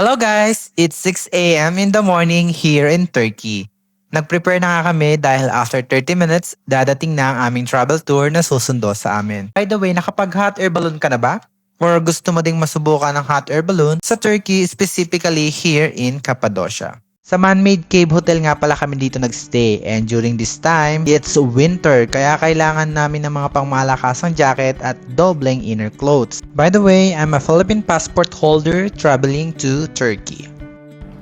Hello guys! It's 6 a.m. in the morning here in Turkey. Nag-prepare na nga kami dahil after 30 minutes, dadating na ang aming travel tour na susundo sa amin. By the way, nakapag-hot air balloon ka na ba? Or gusto mo ding masubukan ng hot air balloon sa Turkey, specifically here in Cappadocia? Sa man-made cave hotel nga pala kami dito nagstay, and during this time, it's winter kaya kailangan namin ng mga pangmalakasang jacket at dobleng inner clothes. By the way, I'm a Philippine passport holder traveling to Turkey.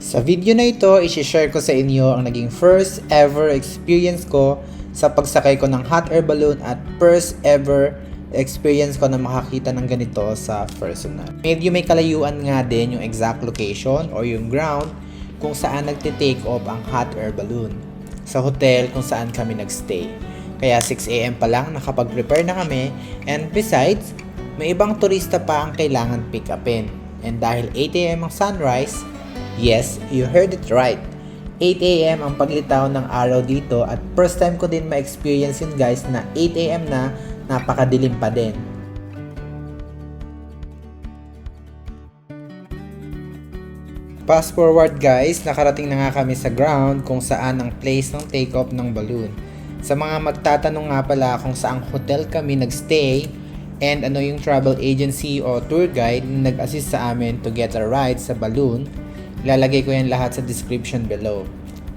Sa video na ito, isi-share ko sa inyo ang naging first ever experience ko sa pagsakay ko ng hot air balloon at first ever experience ko na makakita ng ganito sa personal. Medyo may kalayuan nga din yung exact location or yung ground kung saan nagte-take off ang hot air balloon sa hotel kung saan kami nagstay. Kaya 6 a.m. pa lang nakapag-prepare na kami, and besides, may ibang turista pa ang kailangan pick upin. And dahil 8 a.m. ang sunrise, yes, you heard it right. 8 a.m. ang paglitaw ng araw dito at first time ko din ma-experience yun guys na 8 a.m. na napakadilim pa din. Fast forward guys, nakarating na nga kami sa ground kung saan ang place ng take-off ng balloon. Sa mga magtatanong nga pala kung saang hotel kami nagstay and ano yung travel agency o tour guide na nag-assist sa amin to get a ride sa balloon, ilalagay ko yan lahat sa description below.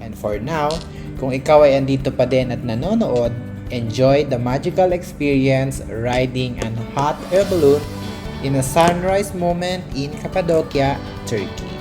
And for now, kung ikaw ay andito pa din at nanonood, enjoy the magical experience riding an hot air balloon in a sunrise moment in Cappadocia, Turkey.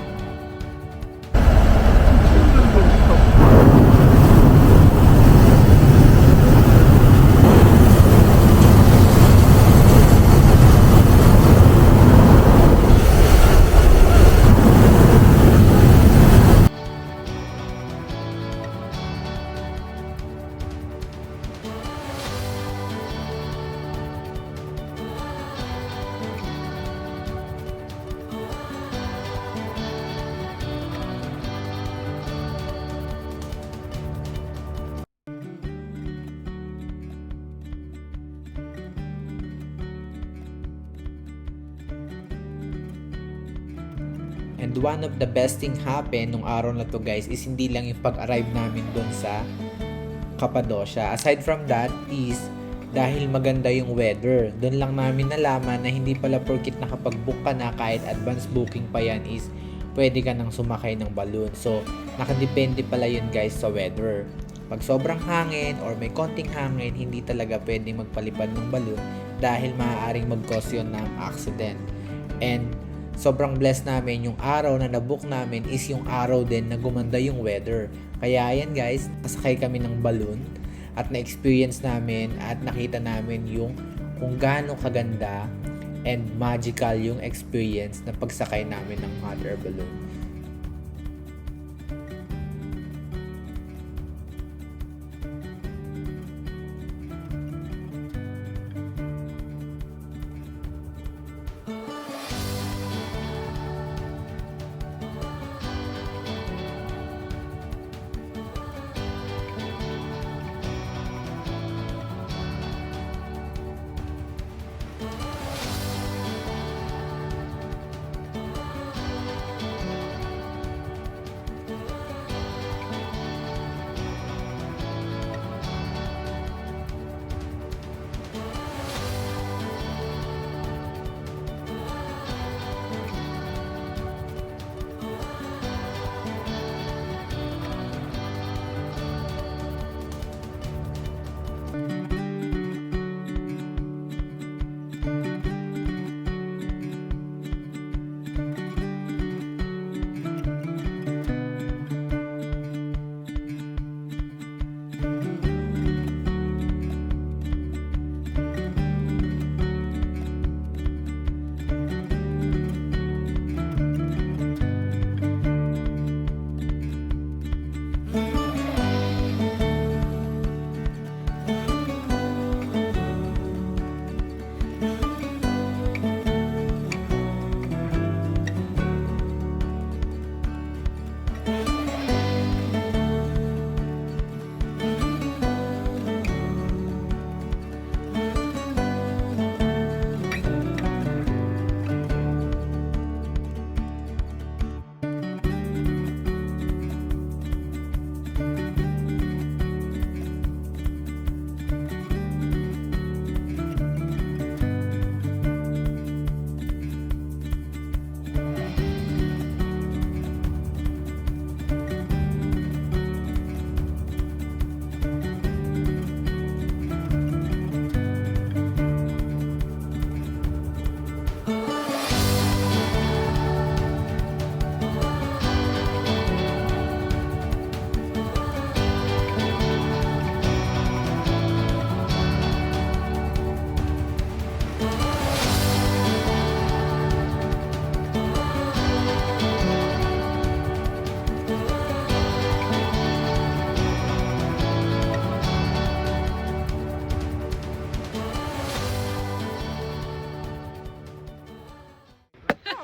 And one of the best thing happen nung araw na to guys is hindi lang yung pag-arrive namin doon sa Cappadocia. Aside from that is dahil maganda yung weather. Doon lang namin nalaman na hindi pala porkit nakapag-book ka na kahit advance booking pa yan is pwede ka nang sumakay ng balloon. So nakadepende pala yun guys sa weather. Pag sobrang hangin or may konting hangin, hindi talaga pwede magpalipad ng balloon dahil maaaring mag-cause yun ng accident. And sobrang blessed namin yung araw na nabook namin is yung araw din na gumanda yung weather. Kaya yan guys, nasakay kami ng balloon at na-experience namin at nakita namin yung kung gaano kaganda and magical yung experience na pagsakay namin ng hot air balloon.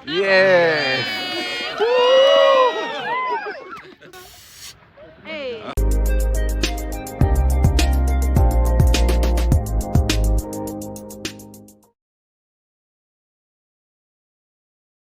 Yes!